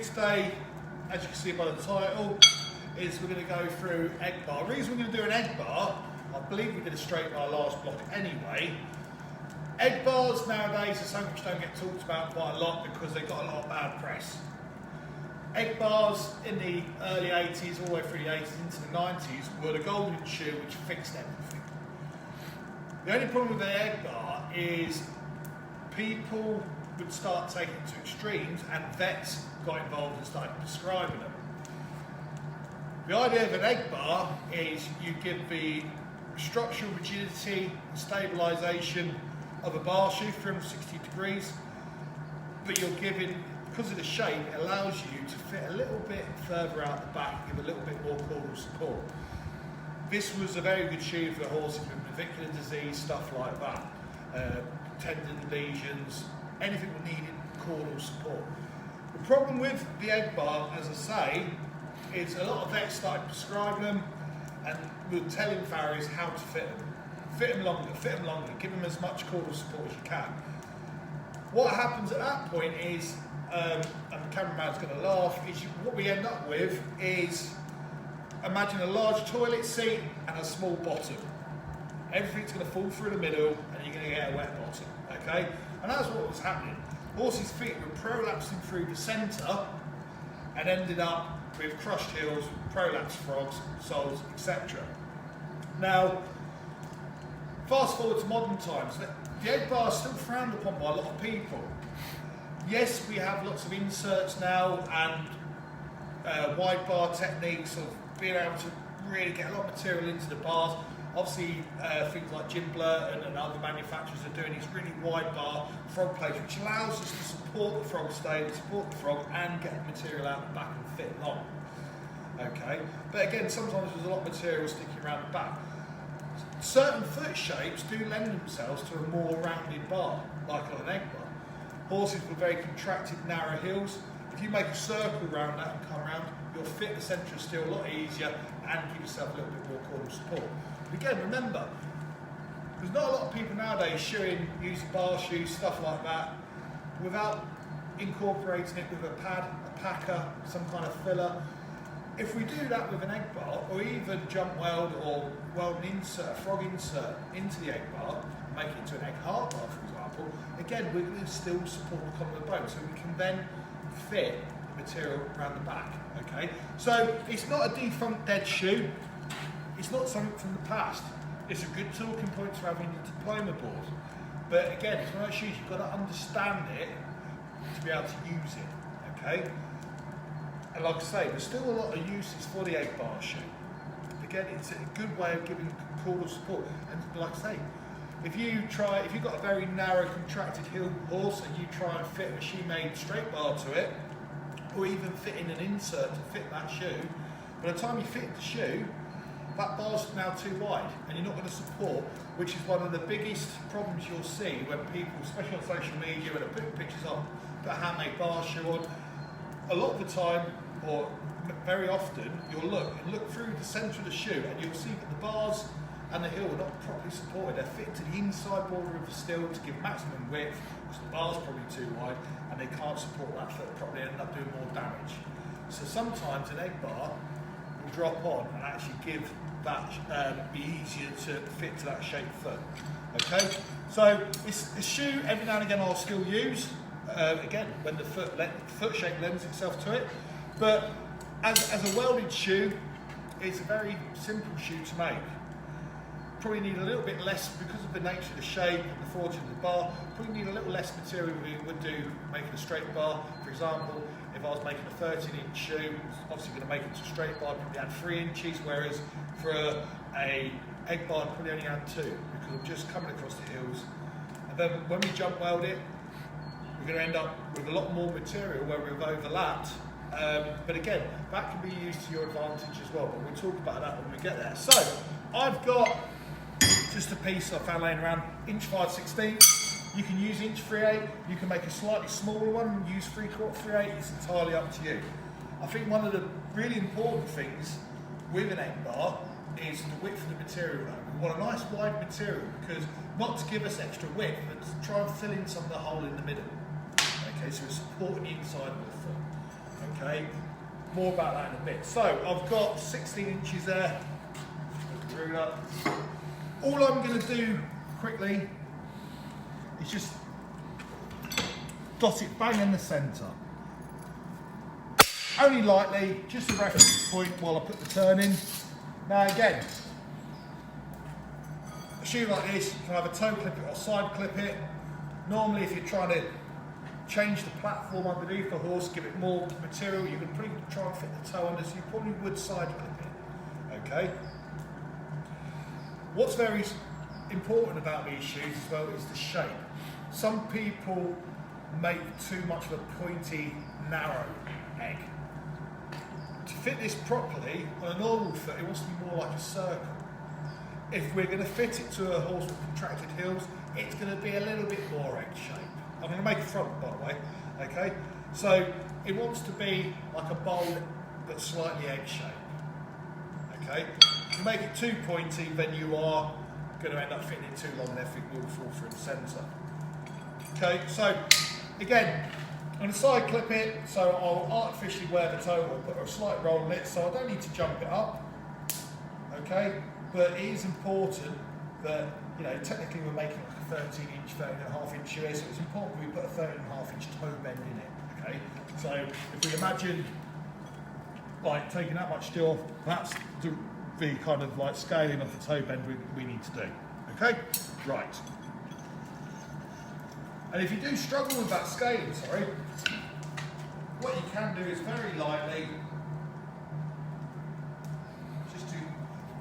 today, as you can see by the title, is we're going to go through egg bar. The reason we're going to do an egg bar, I believe we did a straight bar last block anyway. Egg bars nowadays are something which don't get talked about quite a lot because they've got a lot of bad press. Egg bars in the early 80s, all the way through the 80s into the 90s, were the golden shoe which fixed everything. The only problem with the egg bar is people would start taking it to extremes and vets got involved and started prescribing them. The idea of an egg bar is you give the structural rigidity and stabilisation of a bar shoe 360 degrees, but you're giving, because of the shape, it allows you to fit a little bit further out the back, give a little bit more caudal support. This was a very good shoe for horses with navicular disease, stuff like that, tendon lesions, anything that needed caudal support. The problem with the egg bar, as I say, is a lot of vets started prescribing them and were telling farriers how to fit them. Fit them longer, give them as much caudal support as you can. What happens at that point is, and the cameraman's going to laugh, is what we end up with is, imagine a large toilet seat and a small bottom. Everything's going to fall through the middle and you're going to get a wet bottom, okay? And that's what was happening. Horses' feet were prolapsing through the centre and ended up with crushed heels, prolapsed frogs, soles, etc. Now, fast forward to modern times, the egg bar is still frowned upon by a lot of people. Yes, we have lots of inserts now and wide bar techniques of being able to really get a lot of material into the bars. Obviously, things like Jim Blurt and other manufacturers are doing these really wide bar frog plates, which allows us to support the frog stay, support the frog, and get the material out the back and fit long. Okay, but again, sometimes there's a lot of material sticking around the back. Certain foot shapes do lend themselves to a more rounded bar, like on an egg bar. Horses with very contracted, narrow heels, if you make a circle around that and come around, you'll fit the centre of steel a lot easier and give yourself a little bit more caudal support. But again, remember, there's not a lot of people nowadays using bar shoes, stuff like that, without incorporating it with a pad, a packer, some kind of filler. If we do that with an egg bar, or even jump weld or weld an insert, a frog insert into the egg bar, make it into an egg heart bar, for example, again, we're going to still support the common of the bone, so we can then fit the material around the back, okay? So it's not a defunct dead shoe, it's not something from the past. It's a good talking point to have in your diploma board. But again, it's one of those shoes, you've got to understand it to be able to use it, okay? And like I say, there's still a lot of uses for the egg bar shoe. Again, it's a good way of giving caudal support. And like I say, if you've got a very narrow contracted heel horse and you try and fit a she-made straight bar to it, or even fit in an insert to fit that shoe, by the time you fit the shoe, that bar's now too wide and you're not going to support, which is one of the biggest problems you'll see when people, especially on social media, when they put pictures of, put a handmade bar shoe on. A lot of the time, or very often, you'll look through the centre of the shoe and you'll see that the bars and the heel are not properly supported. They're fitted to the inside border of the steel to give maximum width, because the bar's probably too wide and they can't support that foot properly and end up doing more damage. So sometimes an egg bar will drop on and actually give that, be easier to fit to that shaped foot. Okay, so it's a shoe every now and again I'll still use, again, when the foot shape lends itself to it. But as a welded shoe, it's a very simple shoe to make. Probably need a little bit less, because of the nature of the shape and the forging of the bar, probably need a little less material than we would do making a straight bar. For example, if I was making a 13-inch shoe, obviously going to make it to a straight bar, I'd probably add 3 inches, whereas for a egg bar, I'd probably only add 2, because I'm just coming across the heels. And then when we jump weld it, we're going to end up with a lot more material where we've overlapped. But again, that can be used to your advantage as well, but we'll talk about that when we get there. So, I've got just a piece I found laying around, inch 5/16. You can use inch 3/8, you can make a slightly smaller one, use 3/4, 3/8, it's entirely up to you. I think one of the really important things with an egg bar is the width of the material though. We want a nice wide material, because not to give us extra width, but to try and fill in some of the hole in the middle. Okay, so it's supporting the inside of the foot. Okay, more about that in a bit. So I've got 16 inches there. All I'm going to do quickly is just dot it bang in the centre. Only lightly, just a reference point while I put the turn in. Now again, a shoe like this, you can either toe clip it or side clip it. Normally if you're trying to change the platform underneath the horse, give it more material, you can pretty try and fit the toe under, so you probably would side clip it. Okay. What's very important about these shoes as well is the shape. Some people make too much of a pointy, narrow egg. To fit this properly, on a normal foot, it wants to be more like a circle. If we're going to fit it to a horse with contracted heels, it's going to be a little bit more egg shape. I'm going to make a front, by the way, okay? So it wants to be like a bowl, but slightly egg shape, okay? If you make it too pointy, then you are going to end up fitting it too long and everything will fall through the centre. Okay, so again, I'm going to side clip it, so I'll artificially wear the toe or put a slight roll in it, so I don't need to jump it up, okay? But it is important that, you know, technically we're making like a 13 inch, 13.5 inch shoe, so it's important we put a 13.5 inch toe bend in it, okay? So if we imagine like taking that much steel off, that's the kind of like scaling of the toe bend we need to do, okay? Right. And if you do struggle with that scaling, what you can do is very lightly, just to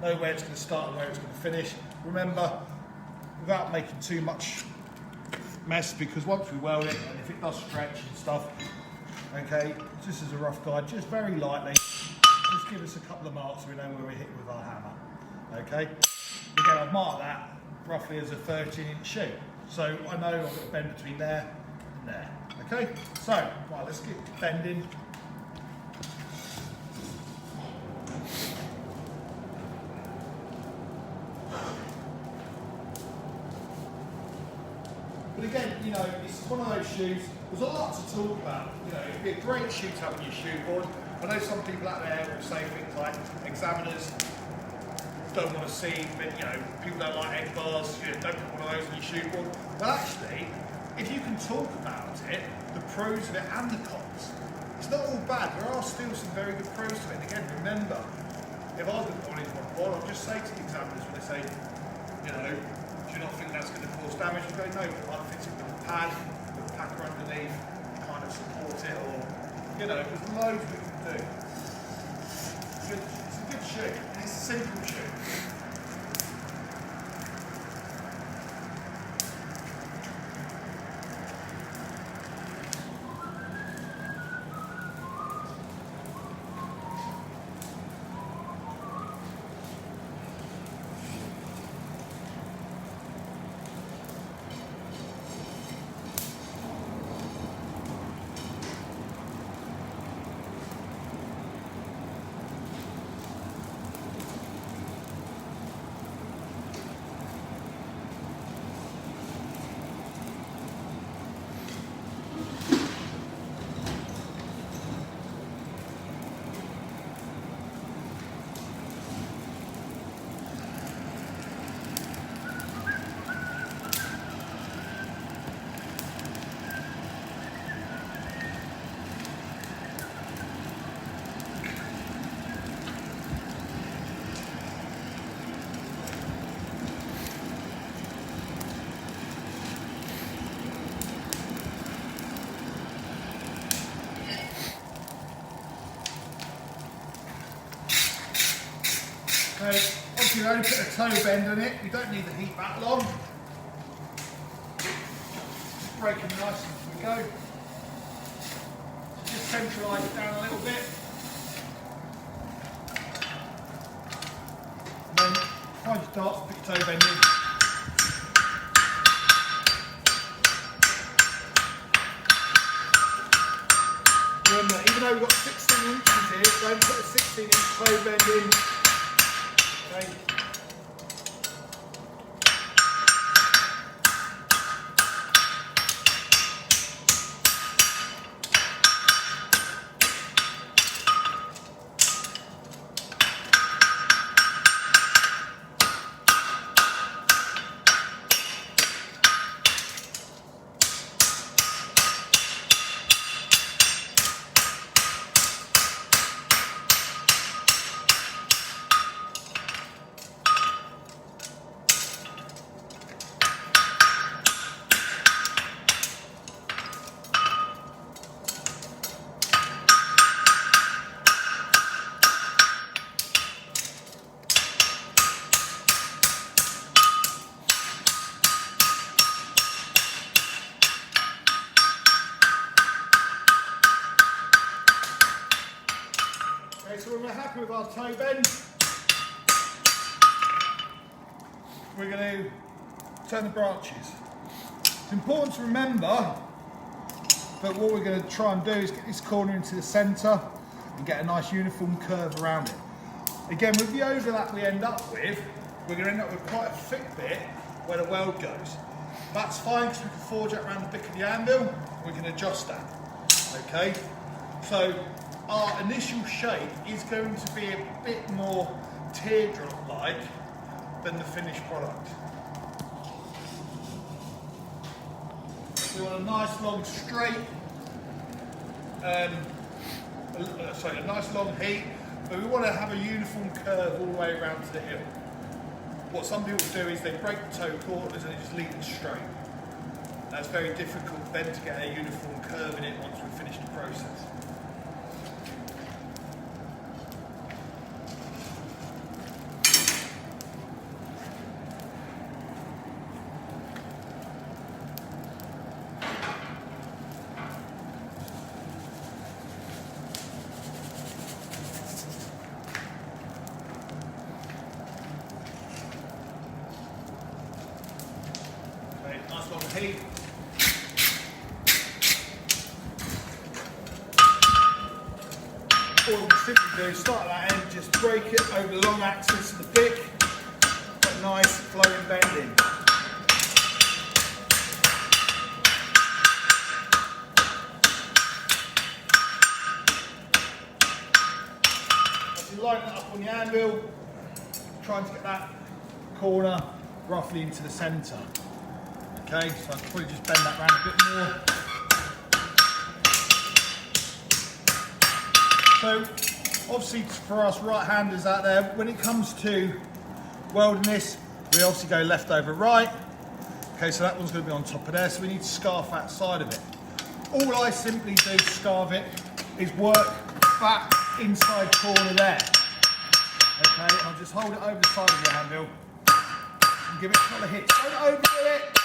know where it's going to start and where it's going to finish. Remember, without making too much mess, because once we weld it, and if it does stretch and stuff, okay, just as a rough guide, just very lightly, just give us a couple of marks so we know where we're hitting with our hammer, okay? Again, I've marked that roughly as a 13 inch shoe. So I know I've got a bend between there and there, okay? So, right, let's get bending. But again, you know, it's one of those shoes, there's a lot to talk about. You know, it'd be a great shoe to have on your shoe board. I know some people out there will say things like examiners don't want to see, but you know, people don't like egg bars, you know, don't put one of those on your shoe board. Well actually, if you can talk about it, the pros of it and the cons, it's not all bad. There are still some very good pros to it. And again, remember, if I put one into my board, I'll just say to the examiners when they say, you know, do you not think that's going to cause damage? You go, no, but I fit it with a pad, with a packer underneath, kind of support it, or, you know, there's loads we can do. It's a good shoe, and it's a simple shoe. So obviously you only put a toe bend on it, you don't need the heat that long. Just break them nice as we go. Just centralise it down a little bit. And then find your darts, put your toe bend in. Remember, even though we've got 16 inches here, don't put a 16 inch toe bend in. Okay. Okay, so when we're happy with our toe bend, we're going to turn the branches. It's important to remember that what we're going to try and do is get this corner into the centre and get a nice uniform curve around it. Again, with the overlap we end up with, we're going to end up with quite a thick bit where the weld goes. That's fine because we can forge that around the bick of the anvil. We can adjust that. Okay, so our initial shape is going to be a bit more teardrop-like than the finished product. We want a nice long straight, a nice long heat, but we want to have a uniform curve all the way around to the heel. What some people do is they break the toe corners and they just leave it straight. That's very difficult then to get a uniform curve in it once we've finished the process. Nice long heat. All we simply do is start at that end, just break it over the long axis of the bick, get a nice flowing bend in. As you line it up on the anvil, trying to get that corner roughly into the centre. Okay, so I can probably just bend that round a bit more. So, obviously for us right-handers out there, when it comes to welding this, we obviously go left over right. Okay, so that one's going to be on top of there, so we need to scarf that side of it. All I simply do to scarf it is work that inside corner there. Okay, and I'll just hold it over the side of the anvil and give it a couple of hits. Don't overdo it.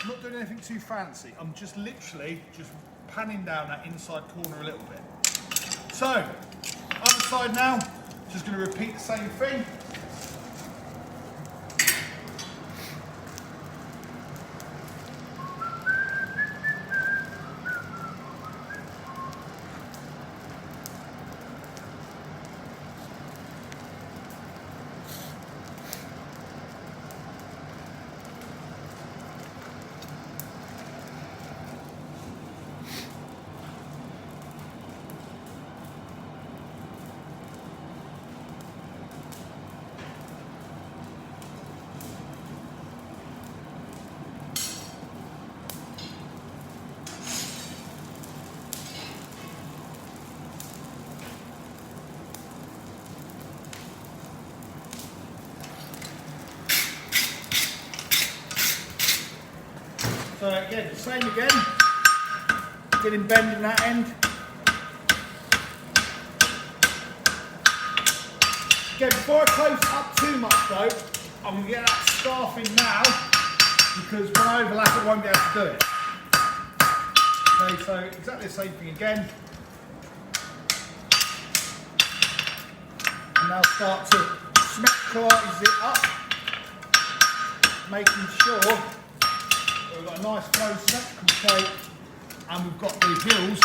I'm not doing anything too fancy. I'm just literally just panning down that inside corner a little bit. So, other side now, just going to repeat the same thing. So again, same again, getting bending that end. Again, before I close it up too much though, I'm going to get that scarf in now, because when I overlap it, I won't be able to do it. Okay, so exactly the same thing again. And now start to symmetrize it up, making sure we've got a nice flow symmetrical shape and we've got the heels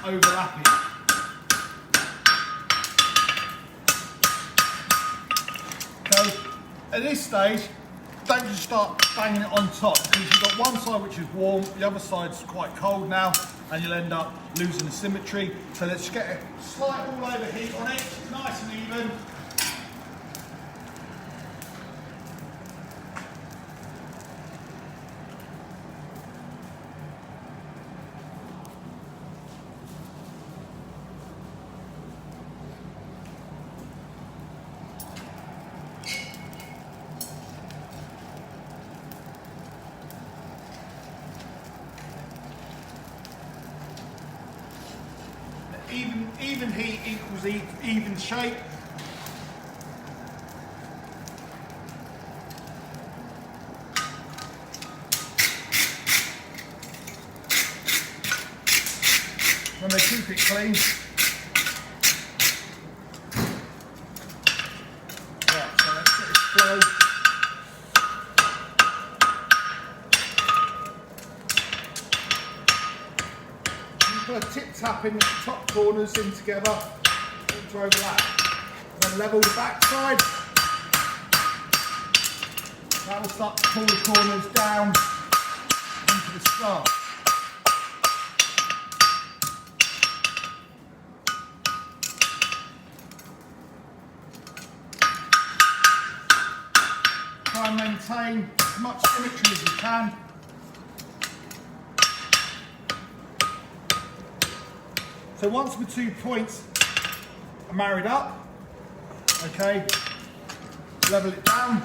overlapping. So at this stage, don't just start banging it on top, because you've got one side which is warm, the other side's quite cold now, and you'll end up losing the symmetry. So let's just get a slight all over heat on it, nice and even. Even heat equals even shape. When they keep it clean. go. Put a tip tapping the top corners in together to overlap. Then level the back side. That will start to pull the corners down into the scarf. Try and maintain as much symmetry as you can. So once the 2 points are married up, okay, level it down.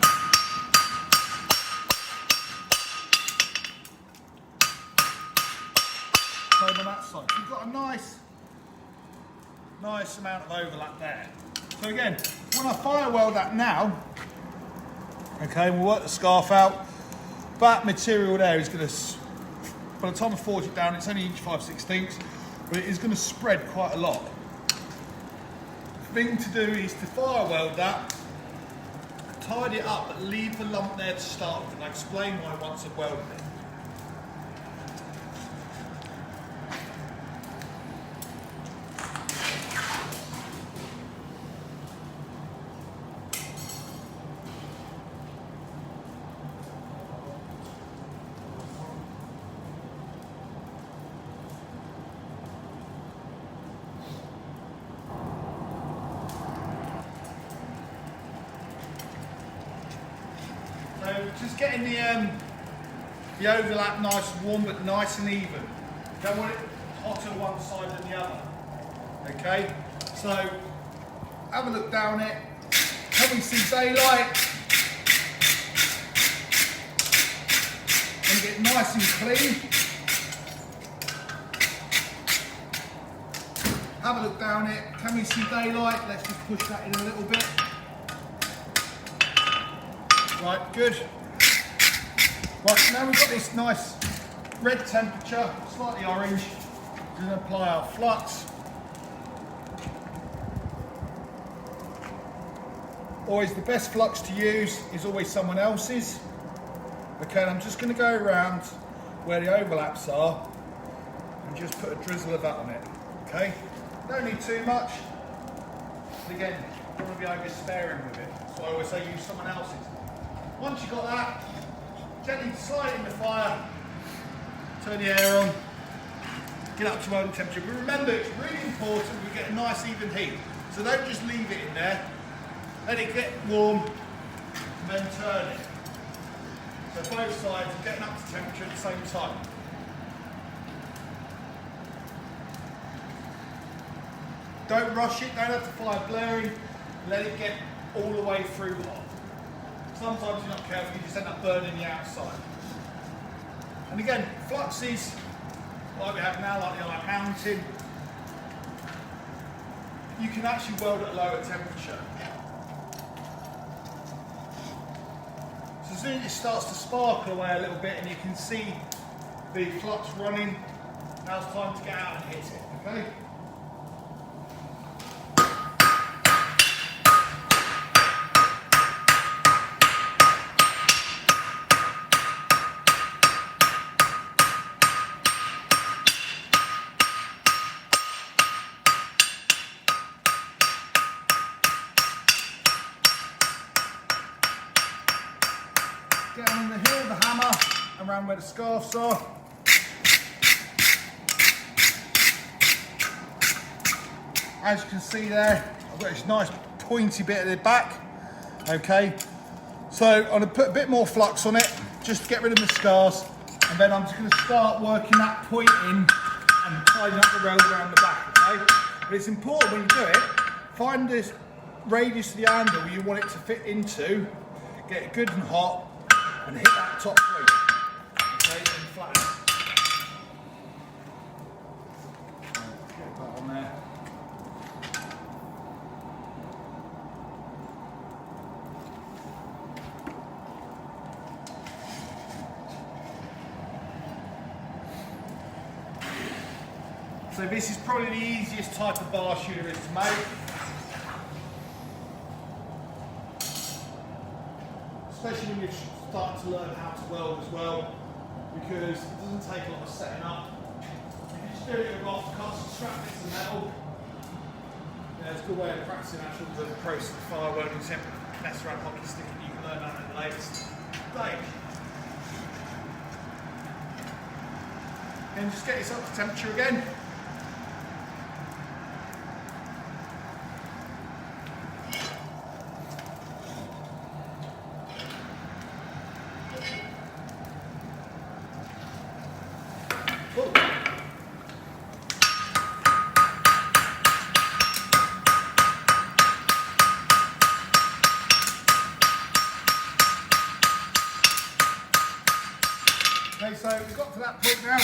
Same on that side. You've got a nice amount of overlap there. So again, when I fire weld that now, okay, we'll work the scarf out. That material there is going to, by the time I forge it down, it's only 1.5/16", but it is going to spread quite a lot. The thing to do is to fire weld that, tidy it up, but leave the lump there to start with, and I'll explain why once I've welded it. So just getting the overlap nice and warm, but nice and even. Don't want it hotter one side than the other. Okay, so have a look down it. Can we see daylight? And get nice and clean. Have a look down it. Can we see daylight? Let's just push that in a little bit. Right, good. Right, now we've got this nice red temperature, slightly orange. We're going to apply our flux. Always the best flux to use is always someone else's. Okay, and I'm just going to go around where the overlaps are and just put a drizzle of that on it. Okay, don't need too much. But again, you don't want to be over sparing with it. So I always say use someone else's. Once you've got that, gently slide in the fire, turn the air on, get up to welding temperature. But remember, it's really important we get a nice even heat. So don't just leave it in there. Let it get warm, and then turn it. So both sides are getting up to temperature at the same time. Don't rush it, don't have the fire blaring, let it get all the way through hot. Sometimes you're not careful, you just end up burning the outside. And again, fluxes, like we have now, like the Iron Mountain, you can actually weld at a lower temperature. So as soon as it starts to sparkle away a little bit and you can see the flux running, now it's time to get out and hit it, okay? Get on the heel of the hammer around where the scarves are. As you can see there, I've got this nice pointy bit at the back. Okay, so I'm going to put a bit more flux on it just to get rid of the scars, and then I'm just going to start working that point in and tidying up the road around the back. Okay, but it's important when you do it, find this radius of the handle you want it to fit into, get it good and hot, and hit that top point, okay, and flatten. Get that on there. So this is probably the easiest type of bar shoe there is to make. especially when you're starting to learn how to weld as well, because it doesn't take a lot of setting up. If you just do it with off cuts and scrap bits of metal, it's a good way of practicing actually the process of fire welding. Simply mess around hockey stick and you can learn that at the latest stage. And just get yourself to temperature again. Cool. Okay, so we've got to that point now.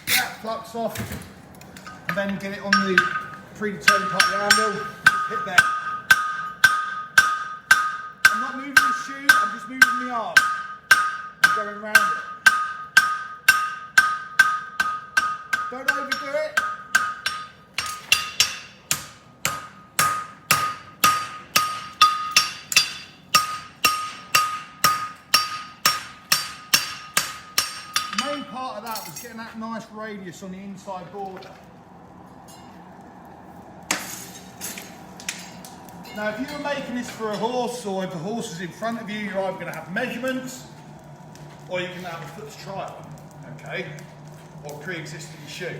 That flux off, and then get it on the predetermined part of the handle. Hit there. I'm not moving the shoe, I'm just moving the arm. I'm going around it. Don't overdo it. The main part of that was getting that nice radius on the inside border. Now if you were making this for a horse, or if the horse is in front of you, you're either going to have measurements or you can have a foot's trial, okay? Or pre-existing shoe.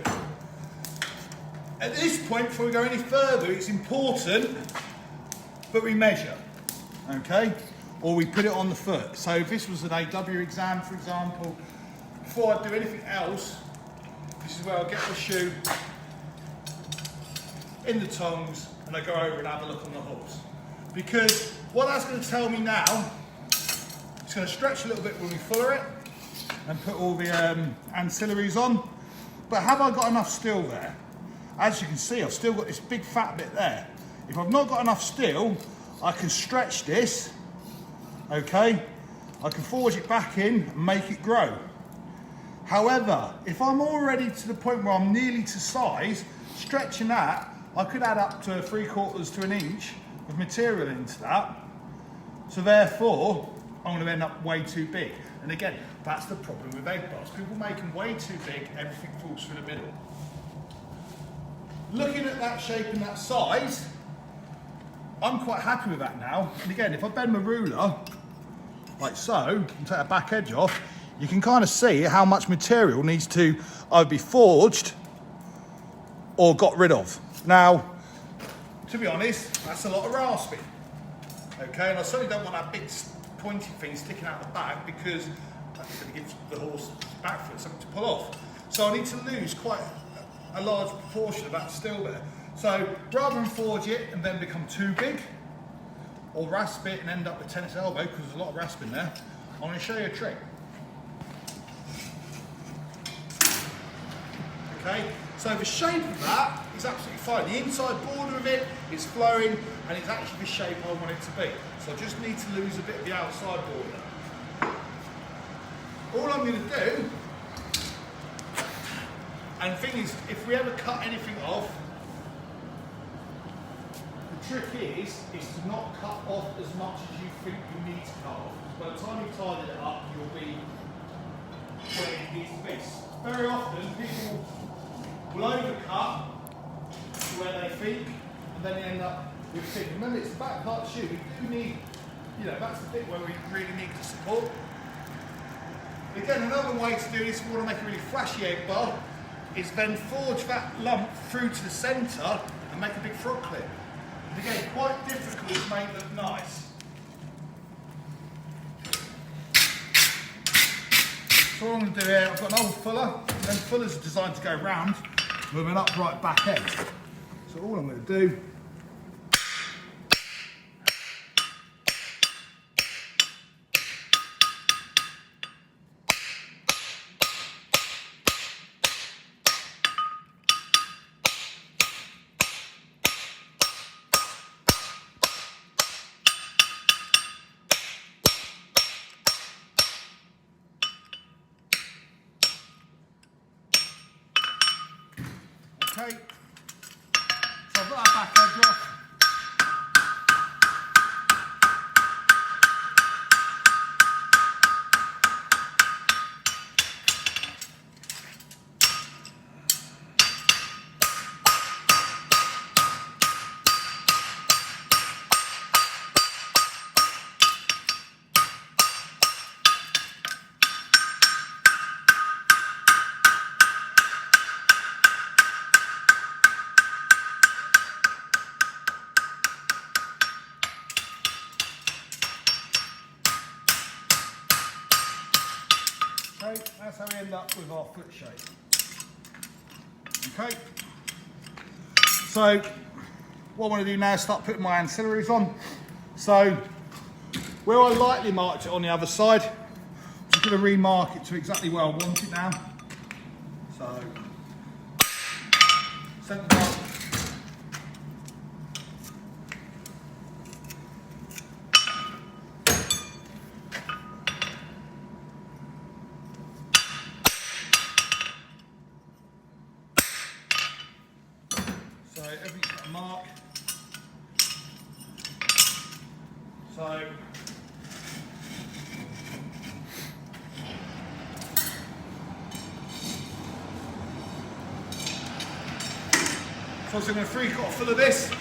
At this point, before we go any further, it's important that we measure, okay? Or we put it on the foot. So if this was an AW exam, for example, before I do anything else, this is where I get the shoe in the tongs and I go over and have a look on the horse. Because what that's going to tell me now, it's going to stretch a little bit when we fuller it and put all the ancillaries on. But have I got enough steel there? As you can see, I've still got this big fat bit there. If I've not got enough steel, I can stretch this, okay? I can forge it back in and make it grow. However, if I'm already to the point where I'm nearly to size, stretching that, I could add up to 3/4 to an inch of material into that. So therefore, I'm going to end up way too big. And again, that's the problem with egg bars. People make them way too big, everything falls through the middle. Looking at that shape and that size, I'm quite happy with that now. And again, if I bend my ruler, like so, and take that back edge off, you can kind of see how much material needs to either be forged or got rid of. Now, to be honest, that's a lot of rasping. Okay, and I certainly don't want that big pointy thing sticking out the back, because that's going to give the horse back foot something to pull off. So I need to lose quite a large proportion of that steel there. So rather than forge it and then become too big, or rasp it and end up with tennis elbow, because there's a lot of rasping there, I'm going to show you a trick. Okay, so the shape of that is absolutely fine. The inside border of it is flowing and it's actually the shape I want it to be. So I just need to lose a bit of the outside border. All I'm going to do, and the thing is, if we ever cut anything off, the trick is to not cut off as much as you think you need to cut off. By the time you've tidied it up, you'll be where it needs to be. Very often, people will overcut to where they think, and then they end up with thin. Remember, it's the back part of the shoe. We do need, that's the bit where we really need the support. Again, another way to do this, if you want to make a really flashy egg bar, is then forge that lump through to the centre and make a big front clip. And again, quite difficult to make look nice. So what I'm going to do here, I've got an old fuller, and then fullers are designed to go round with an upright back end. So all I'm going to do, okay, so I've got that back edge off. That's how we end up with our foot shape. Okay. So what I want to do now is start putting my ancillaries on. So where I lightly marked it on the other side, I'm just going to remark it to exactly where I want it now. So centre mark. So everything's got a mark. So I'm going to 3/4 full of this.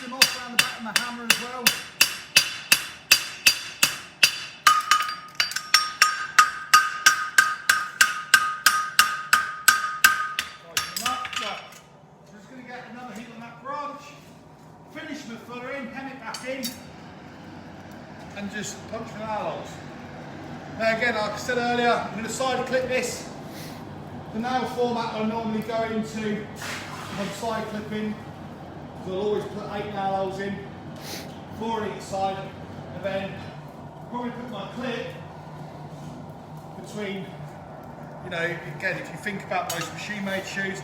Them off around the back of my hammer as well. Right. So just going to get another heat on that branch, finish my footer in, hem it back in, and just punch my nail holes. Now again, like I said earlier, I'm going to side clip this. The nail format I normally go into when side clipping. So I'll always put 8 nail holes in, 4 on each side, and then probably put my clip between, you know, again, if you think about most machine-made shoes,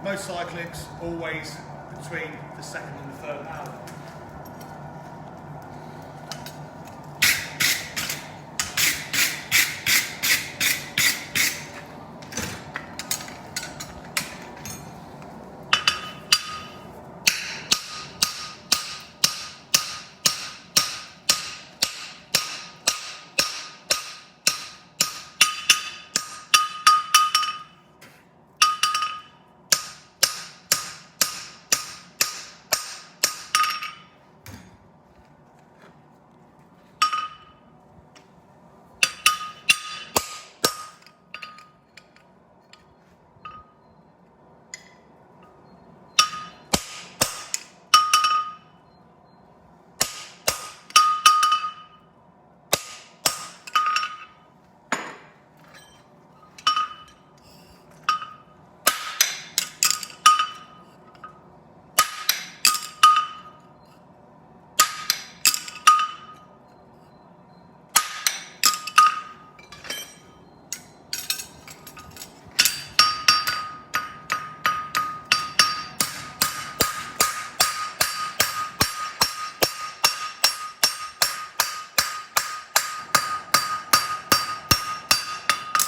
most side clips always between the second and the third nail.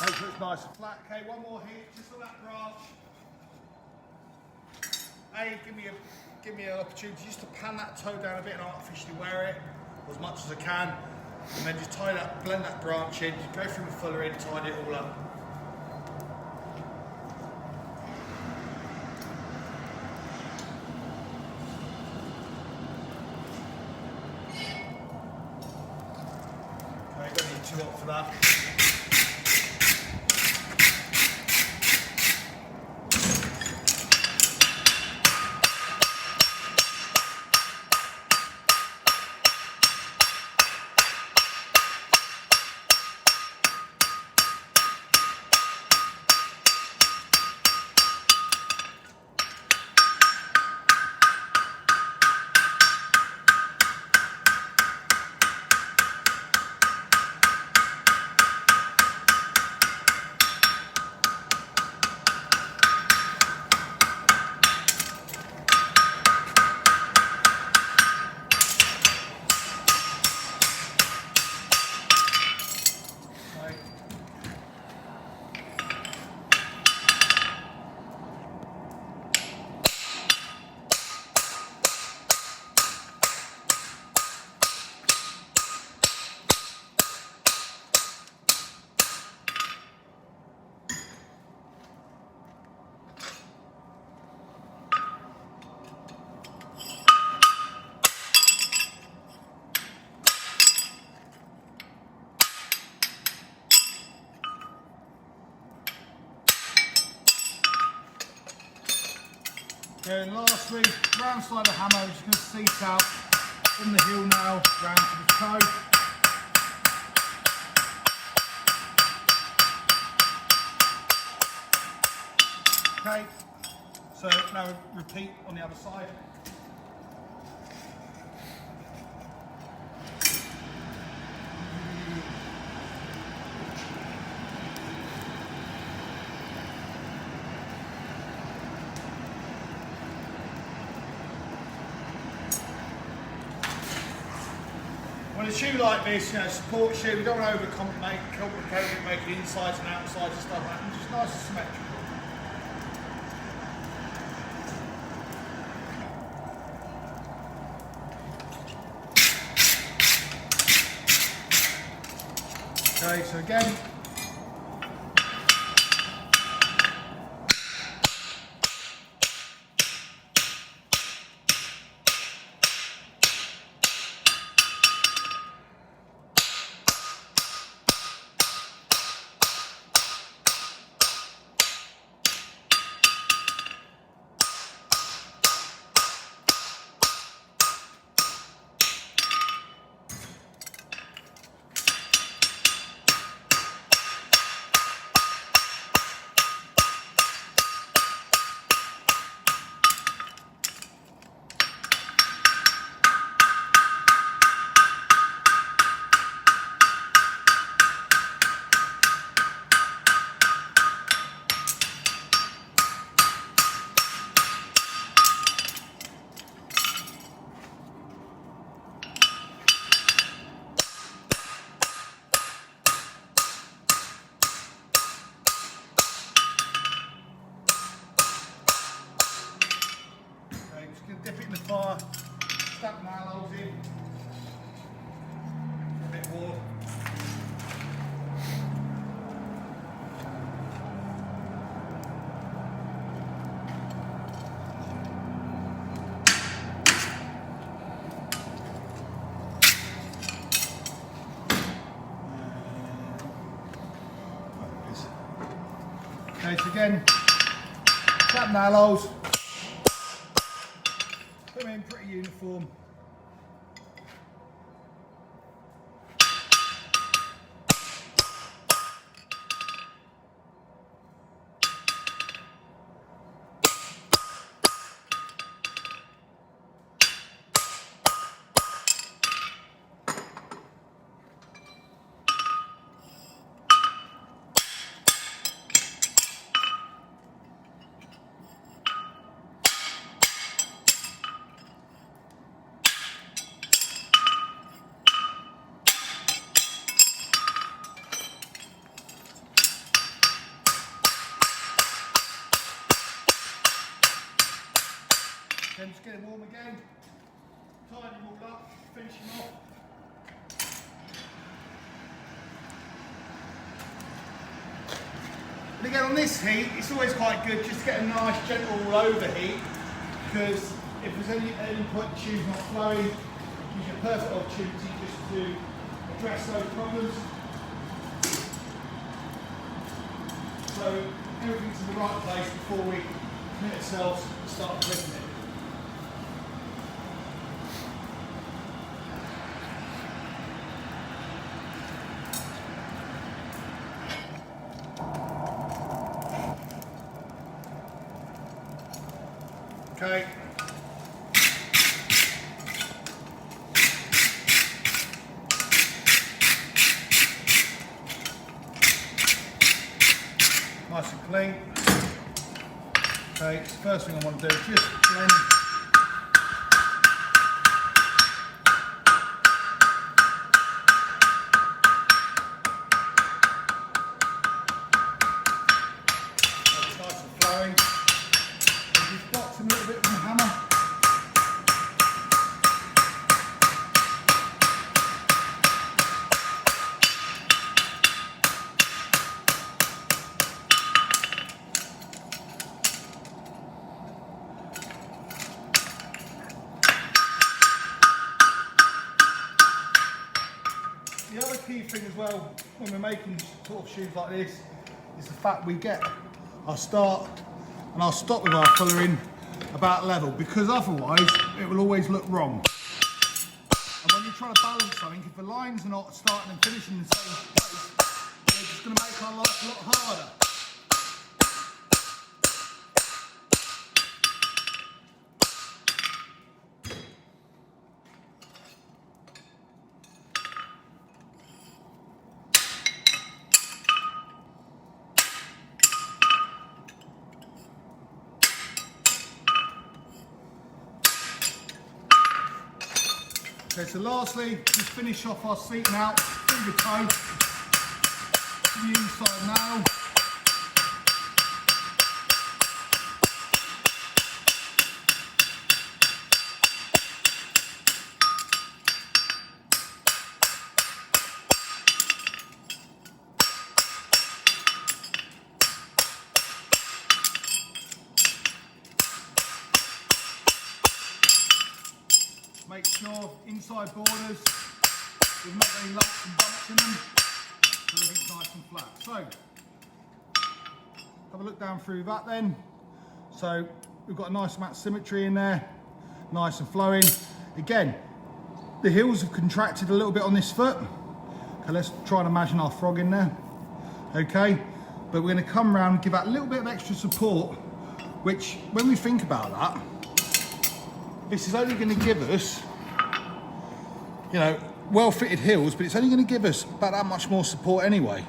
Make sure it's nice and flat. Okay, one more heat, just on that branch. Give me an opportunity just to pan that toe down a bit and artificially wear it as much as I can, and then just blend that branch in, go through the fuller in, tidy it all up. Okay, don't need too hot for that. Okay, and lastly, round side of the hammer, we're just going to seat out from the heel nail round to the toe. Okay, so now we repeat on the other side. When a shoe like this, support shoe, we don't want to overcomplicate it, making insides and outsides and stuff like that. It's just nice and symmetrical. Okay, so again, dip it in the fire, stuck nail holes in, a bit more. Okay, so again, slap nail holes. Put them in pretty uniform. Then just get them warm again, tighten them all up, finish them off. And again on this heat, it's always quite good just to get a nice gentle over heat, because if there's any point the shoe's not flowing, it's a perfect opportunity just to address those problems. So everything's in the right place before we commit ourselves and start twisting it. Okay. Nice and clean. Okay, so first thing I want to do is just blend. That's nice and flowing. Just box them a little bit with the hammer. The other key thing as well when we're making sort of shoes like this is the fact we get our start and our stop with our fuller in about level, because otherwise it will always look wrong. And when you're trying to balance something, if the lines are not starting and finishing in the same place, they're just going to make our life a lot harder. Okay, so lastly, just finish off our seat now, finger toe to the inside nail. Make sure inside borders, we've not got any lumps and bumps in them, so everything's nice and flat. So, have a look down through that then. So, we've got a nice amount of symmetry in there, nice and flowing. Again, the heels have contracted a little bit on this foot. Okay, let's try and imagine our frog in there. Okay, but we're going to come around and give that a little bit of extra support, which, when we think about that, this is only going to give us, you know, well-fitted heels, but it's only going to give us about that much more support anyway.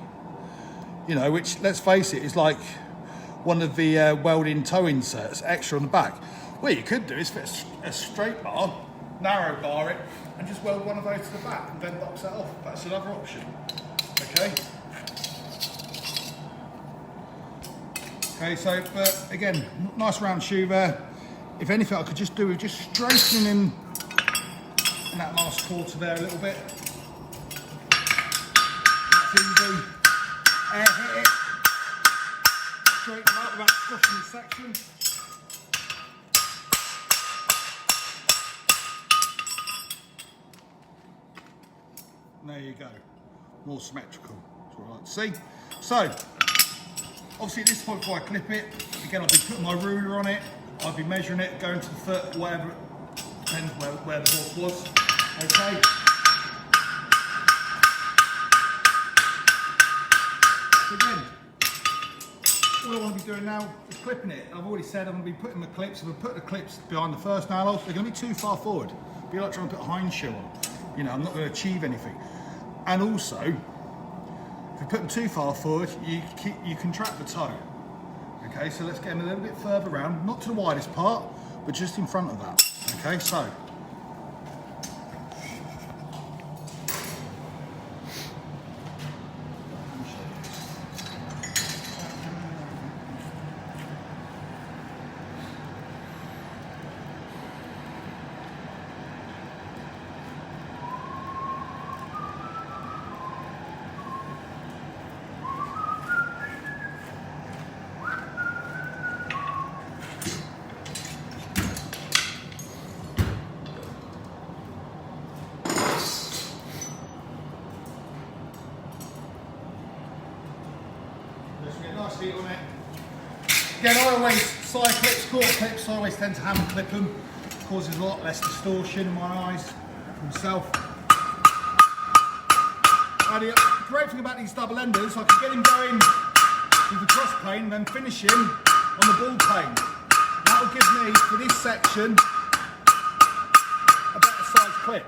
You know, which, let's face it, is like one of the Weld toe inserts extra on the back. What you could do is fit a straight bar, narrow bar it, and just weld one of those to the back and then box that off. That's another option. Okay. Okay, so, but again, nice round shoe there. If anything, I could just do with just straightening in that last quarter there a little bit. That's easy. Air hit it. Straighten them up without squashing the section. And there you go. More symmetrical. That's what I like to see. So, obviously at this point before I clip it, again I'll be putting my ruler on it. I'll be measuring it, going to the foot, whatever, depends where the horse was. Okay. So again, all I want to be doing now is clipping it. I've already said I'm going to be putting the clips. If I put the clips behind the first nail, they're going to be too far forward. It'd be like trying to put a hind shoe on. You know, I'm not going to achieve anything. And also, if you put them too far forward, you contract the toe. Okay, so let's get them a little bit further around, not to the widest part, but just in front of that. Okay, so. Nice heat on it. Again, I always, side clips, quarter clips, I always tend to hand clip them. It causes a lot less distortion in my eyes for myself. And the great thing about these double enders, I can get him going with the cross plane, then finish him on the ball plane. That will give me, for this section, a better size clip.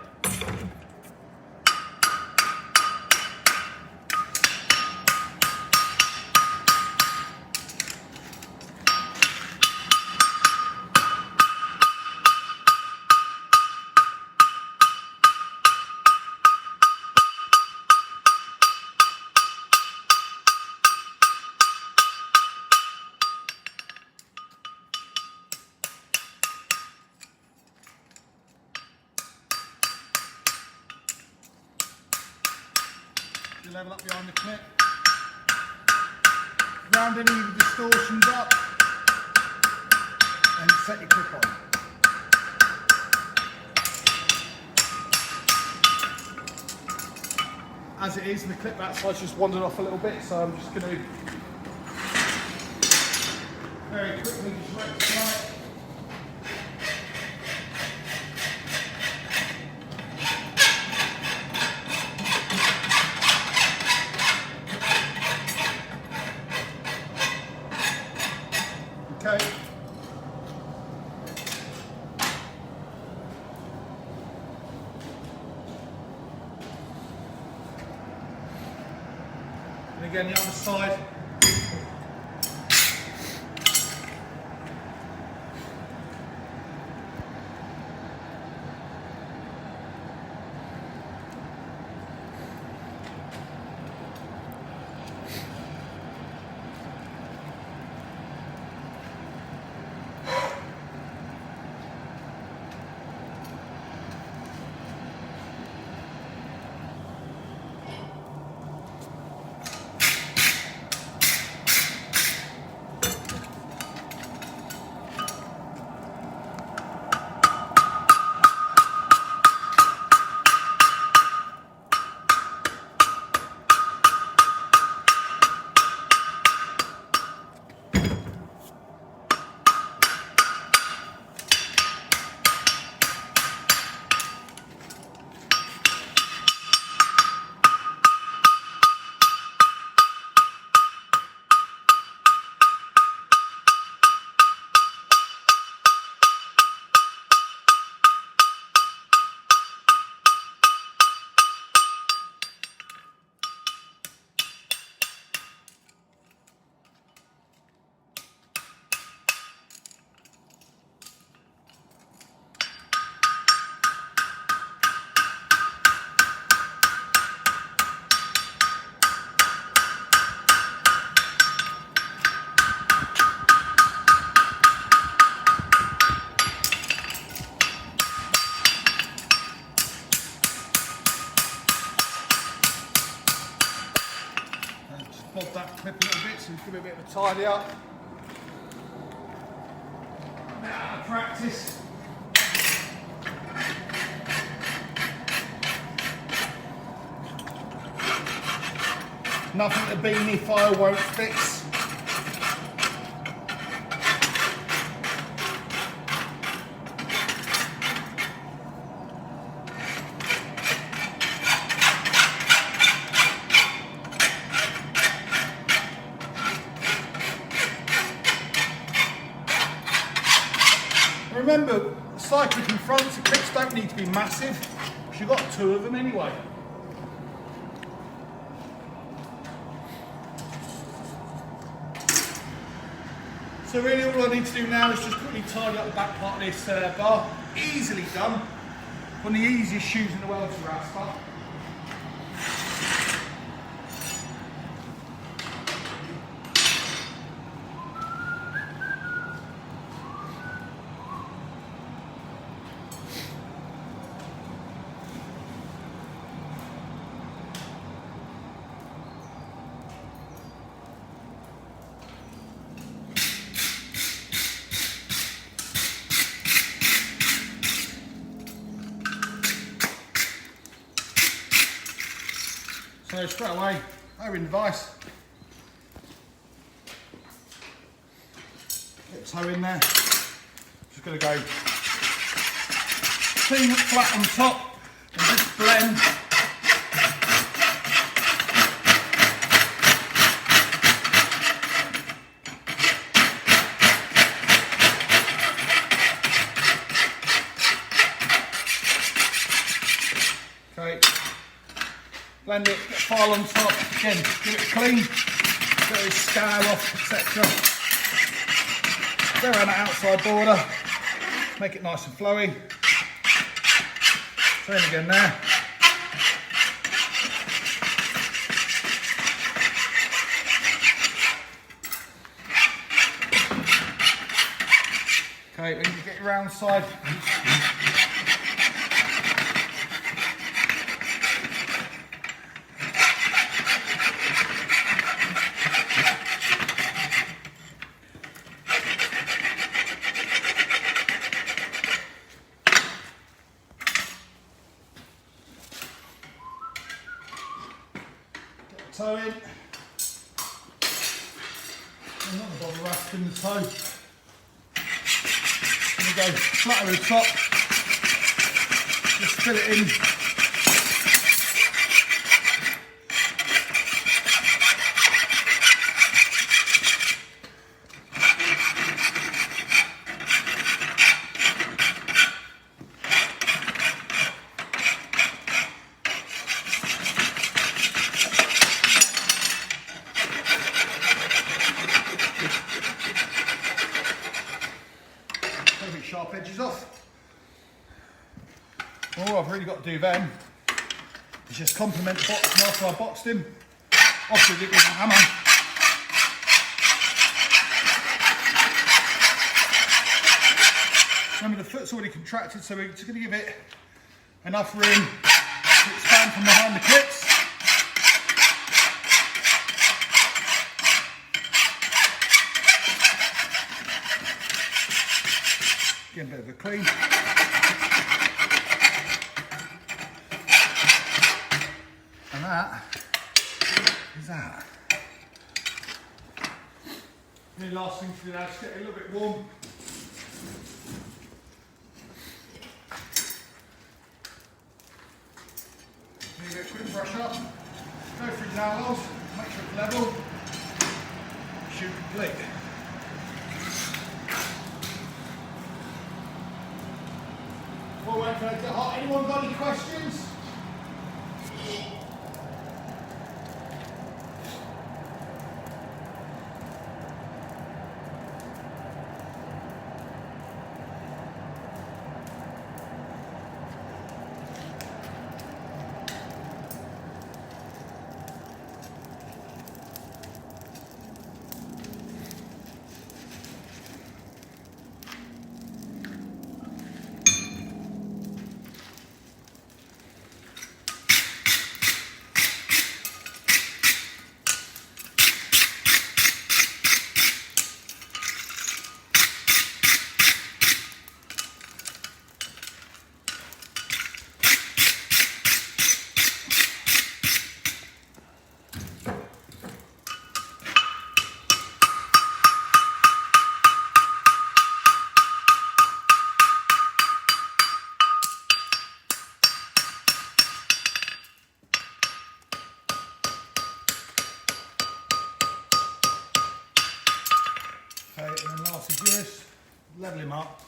Level up behind the clip, round any of the distortions up, and set your clip on. As it is, the clip that side's just wandered off a little bit, so I'm just going to very quickly just rectify it. again the other side. Bod that clip a little bit so we give it a bit of a tidy up. Out of practice. Nothing the beanie file won't fix. Remember, cyclic and fronts, the clips don't need to be massive, because you've got two of them anyway. So really all I need to do now is just quickly tidy up the back part of this bar. Easily done. One of the easiest shoes in the world to rasp. So straight away, over in the vise. Get the toe in there. Just going to go clean it flat on top and just blend. Okay. Blend it, get a file on top, again, give it clean, get this scar off, etc. Go around the outside border, make it nice and flowy. Same again there. Okay, when you get your round side, toe in. I'm not going to bother rasping the toe. I'm going to go flat over the top. Just fill it in. edges off. All I've really got to do then is just complement the boxing after I boxed him. Off with it with a hammer. Remember, the foot's already contracted, so we're just going to give it enough room to expand from behind the clips. Get a bit of a clean. And that is that. The last thing to do now is get it a little bit warm. Give it a quick brush up. Go through the nails, make sure it's level. Shoot complete. Well, wait for it to get hot. Anyone got any questions? Okay, and then lastly just level him up.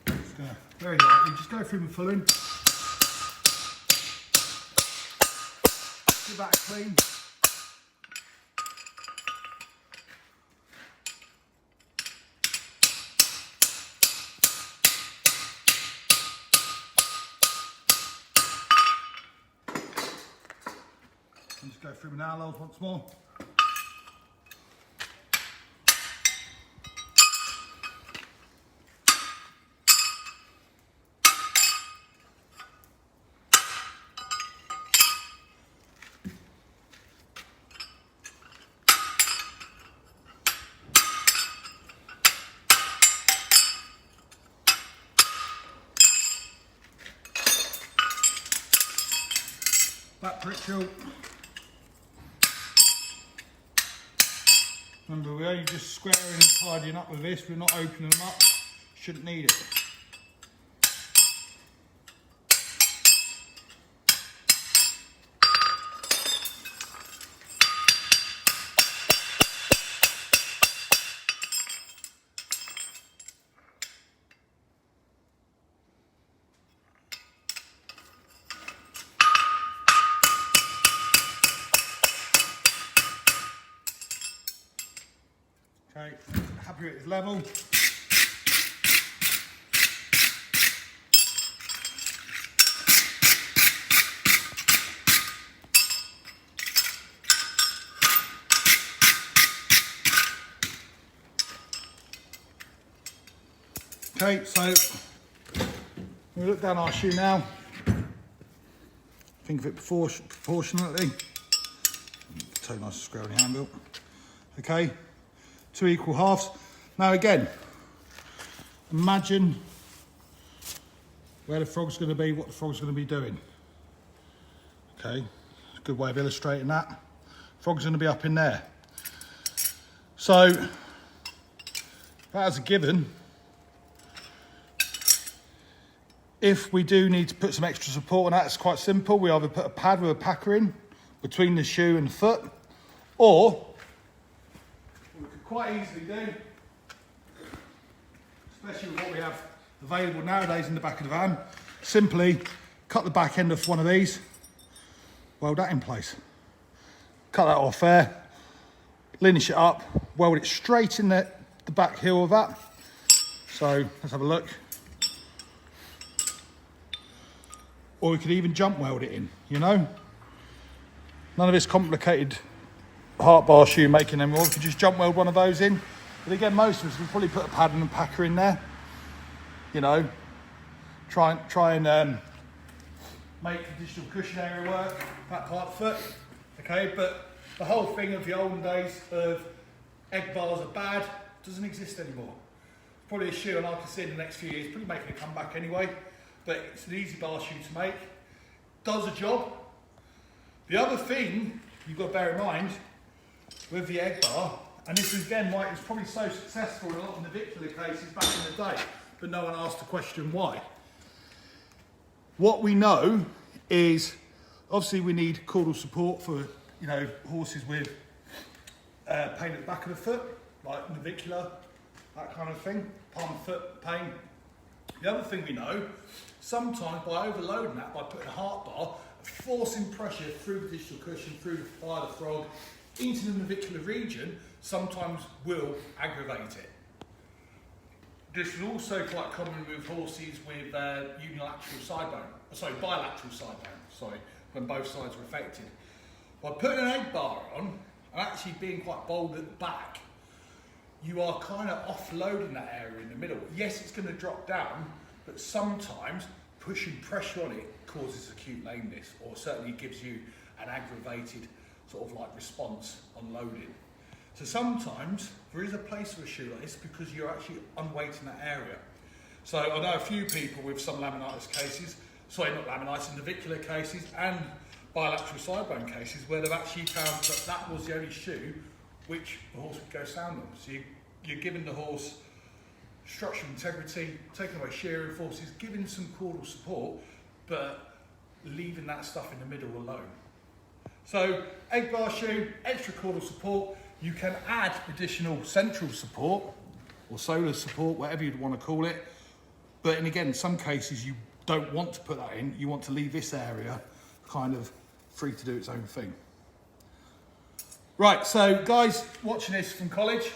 Just gonna very lightly, just go through the fulling. Give that a clean. And just go through the nails once more. Back ritual. Remember, we're only just squaring and tidying up with this, we're not opening them up, shouldn't need it. Okay, happy with its level. Okay, so we look down our shoe now. Think of it proportionately. So nice to square on your handle. Okay. 2 equal halves. Now again, imagine where the frog's going to be, what the frog's going to be doing. Okay, a good way of illustrating that. Frog's going to be up in there. So, that as a given, if we do need to put some extra support on that, it's quite simple. We either put a pad with a packer in between the shoe and the foot, or quite easily do, especially with what we have available nowadays in the back of the van, simply cut the back end of one of these, weld that in place. Cut that off there, linish it up, weld it straight in the back heel of that, So let's have a look. Or we could even jump weld it in, you know? None of this complicated heart bar shoe making anymore. We could just jump weld one of those in. But again, most of us will probably put a padding and packer in there. You know, try and make additional cushion area work, that part of the foot. Okay, but the whole thing of the olden days of egg bars are bad doesn't exist anymore. Probably a shoe, and I can see in the next few years, probably making a comeback anyway. But it's an easy bar shoe to make. Does a job. The other thing you've got to bear in mind with the egg bar, and this is again why it was probably so successful in a lot of navicular cases back in the day, but no one asked the question why. What we know is obviously we need caudal support for, you know, horses with pain at the back of the foot, like navicular, that kind of thing, palm of foot pain. The other thing we know, sometimes by overloading that, by putting a heart bar, forcing pressure through the digital cushion, through the frog, into the navicular region, sometimes will aggravate it. This is also quite common with horses with bilateral side bone, when both sides are affected. By putting an egg bar on, and actually being quite bold at the back, you are kind of offloading that area in the middle. Yes, it's going to drop down, but sometimes pushing pressure on it causes acute lameness, or certainly gives you an aggravated sort of like response on loading. So sometimes there is a place for a shoe like this because you're actually unweighting that area. So I know a few people with some laminitis cases, sorry, not laminitis, navicular cases and bilateral side bone cases where they've actually found that that was the only shoe which the horse would go sound on. So you're giving the horse structural integrity, taking away shearing forces, giving some caudal support, but leaving that stuff in the middle alone. So egg bar shoe, extra caudal support. You can add additional central support or solar support, whatever you'd want to call it. But and again, in some cases you don't want to put that in. You want to leave this area kind of free to do its own thing. Right, so guys watching this from college,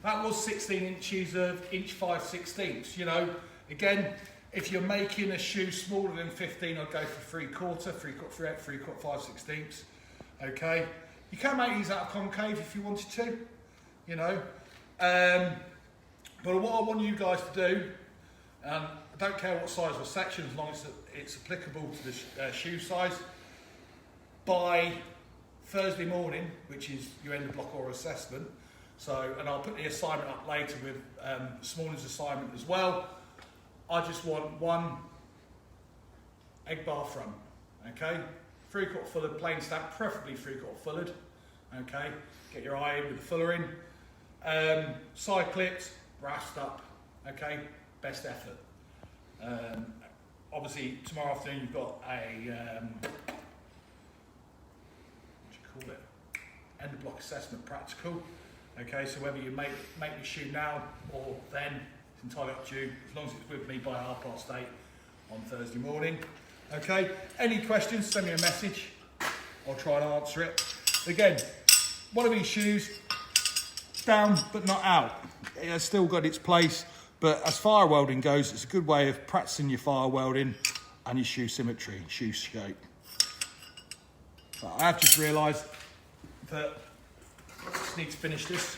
that was 16 inches of 1.5/16. You know, again, if you're making a shoe smaller than 15, I'd go for 3/4, 5/16. Okay, you can make these out of concave if you wanted to, you know. But what I want you guys to do, I don't care what size or section, as long as it's applicable to the shoe size. By Thursday morning, which is your end of block oral assessment. So, and I'll put the assignment up later with this morning's assignment as well. I just want one egg bar front, okay? 3/4 fullered plain stamp, preferably 3/4 fullered, okay? Get your eye in with the fuller in. Side clips, brassed up, okay? Best effort. Obviously, tomorrow afternoon you've got a, end of block assessment practical. Okay, so whether you make your shoe now or then, it's entirely up to you, as long as it's with me by 8:30 on Thursday morning. Okay, any questions, send me a message. I'll try and answer it. Again, one of these shoes, down but not out. It has still got its place, but as fire welding goes, it's a good way of practicing your fire welding and your shoe symmetry, shoe shape. But I have just realised that I just need to finish this.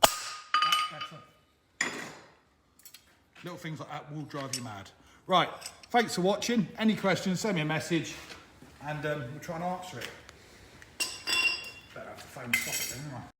That's better. Little things like that will drive you mad. Right, thanks for watching. Any questions, send me a message and we'll try and answer it. Better have to phone the socket then, anyway.